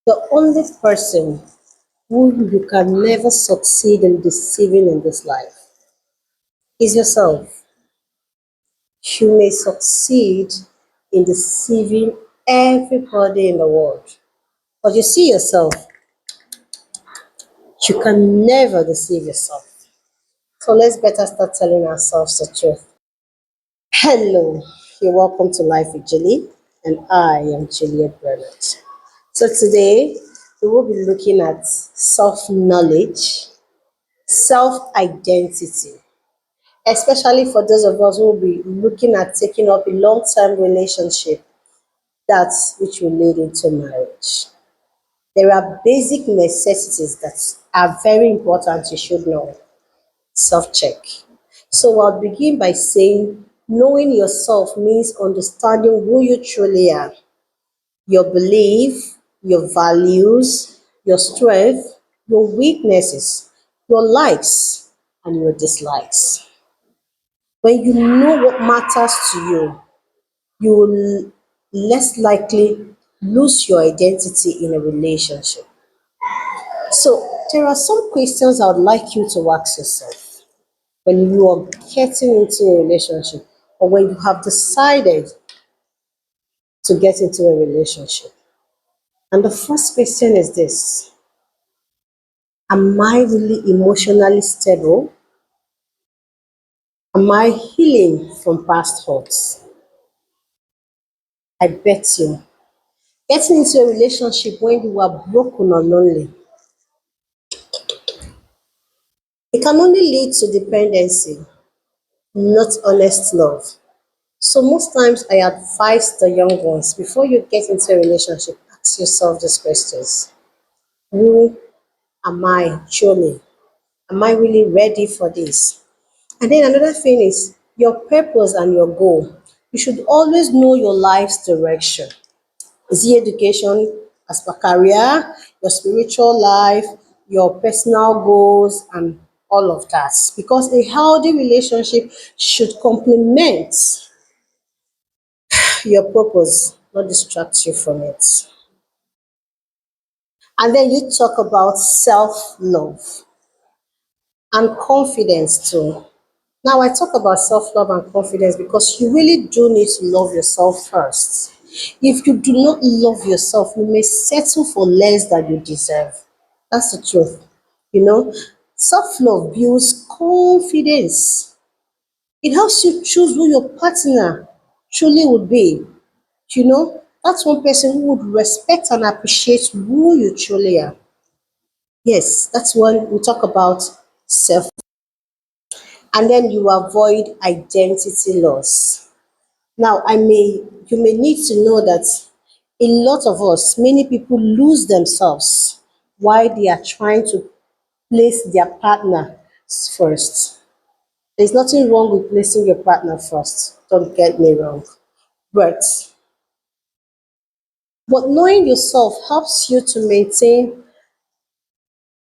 The only person who you can never succeed in deceiving in this life is yourself. You may succeed in deceiving everybody in the world, but you see yourself, you can never deceive yourself. So let's better start telling ourselves the truth. Hello, you're welcome to Life with Julie, and I am Juliet Bernard. So today we will be looking at self knowledge, self identity, especially for those of us who will be looking at taking up a long term relationship, that's which will lead into marriage. There are basic necessities that are very important you should know. Self check. So I'll begin by saying knowing yourself means understanding who you truly are, your belief, your values, your strength, your weaknesses, your likes, and your dislikes. When you know what matters to you will less likely lose your identity in a relationship. So, there are some questions I would like you to ask yourself when you are getting into a relationship or when you have decided to get into a relationship. And the first question is this: am I really emotionally stable? Am I healing from past hurts? I bet you. Getting into a relationship when you are broken or lonely, it can only lead to dependency, not honest love. So most times I advise the young ones before you get into a relationship, ask yourself these questions. Who am I truly? Am I really ready for this? And then another thing is your purpose and your goal. You should always know your life's direction. Is it education as per career, your spiritual life, your personal goals, and all of that? Because a healthy relationship should complement your purpose, not distract you from it. And then you talk about self love and confidence too. Now, I talk about self love and confidence because you really do need to love yourself first. If you do not love yourself, you may settle for less than you deserve. That's the truth. You know, self love builds confidence. It helps you choose who your partner truly would be. That's one person who would respect and appreciate who you truly are. Yes, that's when we talk about self. And then you avoid identity loss. Now, you may need to know that a lot of us, many people lose themselves while they are trying to place their partner first. There's nothing wrong with placing your partner first. Don't get me wrong. But knowing yourself helps you to maintain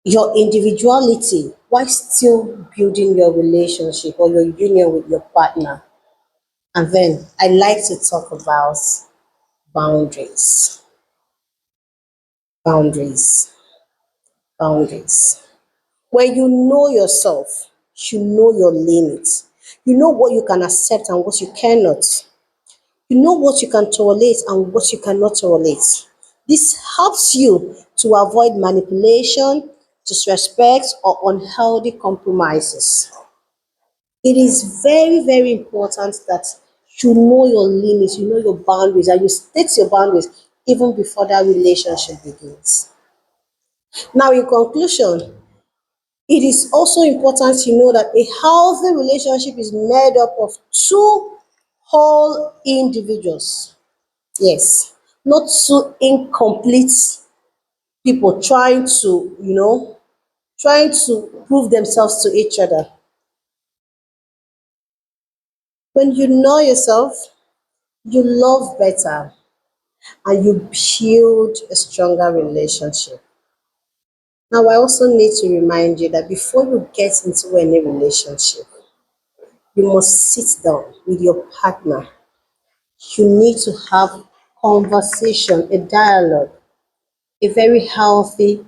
your individuality while still building your relationship or your union with your partner. And then I like to talk about boundaries. Boundaries. Boundaries. When you know yourself, you know your limits. You know what you can accept and what you cannot. You know what you can tolerate and what you cannot tolerate. This helps you to avoid manipulation, disrespect, or unhealthy compromises. It is very, very important that you know your limits, you know your boundaries, and you state your boundaries even before that relationship begins. Now, in conclusion, it is also important to know that a healthy relationship is made up of two whole individuals. Yes, not two incomplete people trying to prove themselves to each other. When you know yourself, you love better and you build a stronger relationship. Now, I also need to remind you that before you get into any relationship, you must sit down with your partner. You need to have conversation, a dialogue. a very healthy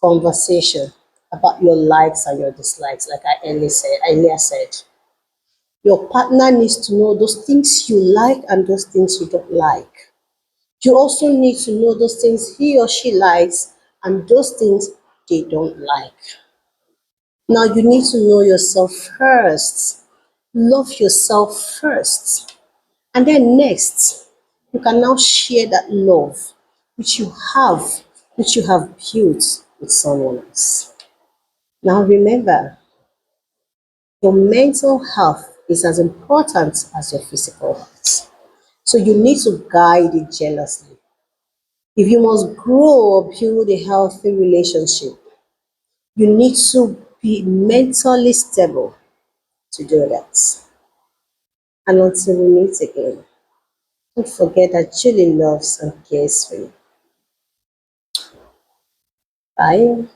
conversation about your likes and your dislikes, like I earlier said. Your partner needs to know those things you like and those things you don't like. You also need to know those things he or she likes and those things they don't like. Now you need to know yourself first. Love yourself first. And then next, you can now share that love which you have, which you have built with someone else. Now remember, your mental health is as important as your physical health. So you need to guide it jealously. If you must grow or build a healthy relationship, you need to be mentally stable to do that. And until we meet again, don't forget that Julie loves and cares for you. Bye.